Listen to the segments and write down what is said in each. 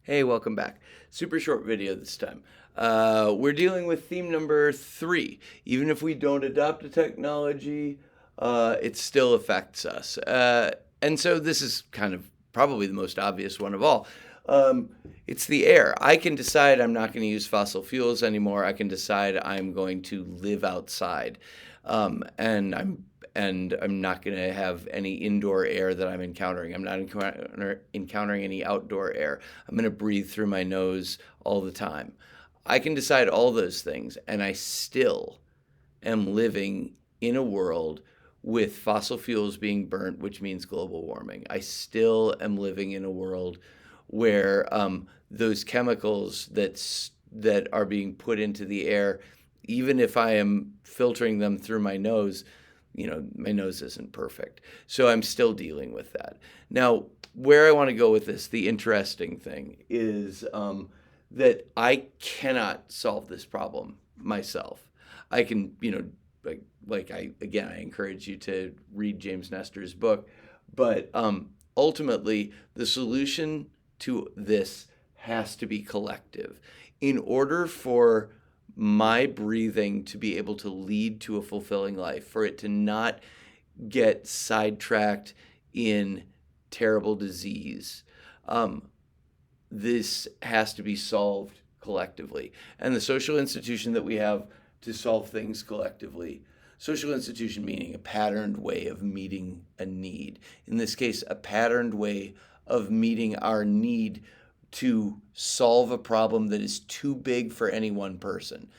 Hey, welcome back. Super short video this time. We're dealing with theme number 3. Even if we don't adopt a technology, it still affects us. And so this is kind of probably the most obvious one of all. It's the air. I can decide I'm not going to use fossil fuels anymore. I can decide I'm going to live outside. And I'm not going to have any indoor air that I'm encountering. I'm not encountering any outdoor air. I'm going to breathe through my nose all the time. I can decide all those things, and I still am living in a world with fossil fuels being burnt, which means global warming. I still am living in a world where those chemicals that are being put into the air, even if I am filtering them through my nose, my nose isn't perfect. So I'm still dealing with that. Now, where I want to go with this, the interesting thing is that I cannot solve this problem myself. I can, I encourage you to read James Nestor's book, but ultimately the solution to this has to be collective. In order for my breathing to be able to lead to a fulfilling life, for it to not get sidetracked in terrible disease, this has to be solved collectively. And the social institution that we have to solve things collectively, social institution meaning a patterned way of meeting a need. In this case, a patterned way of meeting our need to solve a problem that is too big for any one person.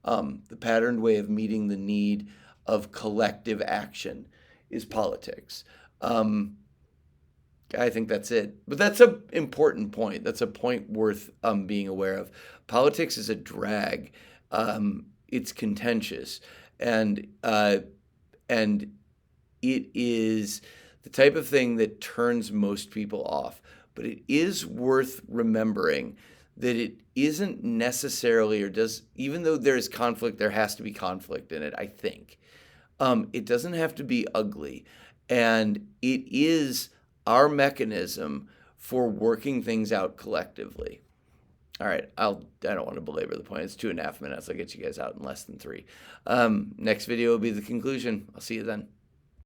The patterned way of meeting the need of collective action is politics. I think that's it. But that's an important point. That's a point worth being aware of. Politics is a drag. It's contentious, and it is the type of thing that turns most people off. But it is worth remembering that it isn't necessarily, even though there's conflict, there has to be conflict in it, I think. It doesn't have to be ugly. And it is our mechanism for working things out collectively. All right, I don't want to belabor the point. It's 2.5 minutes. I'll get you guys out in less than 3. Next video will be the conclusion. I'll see you then.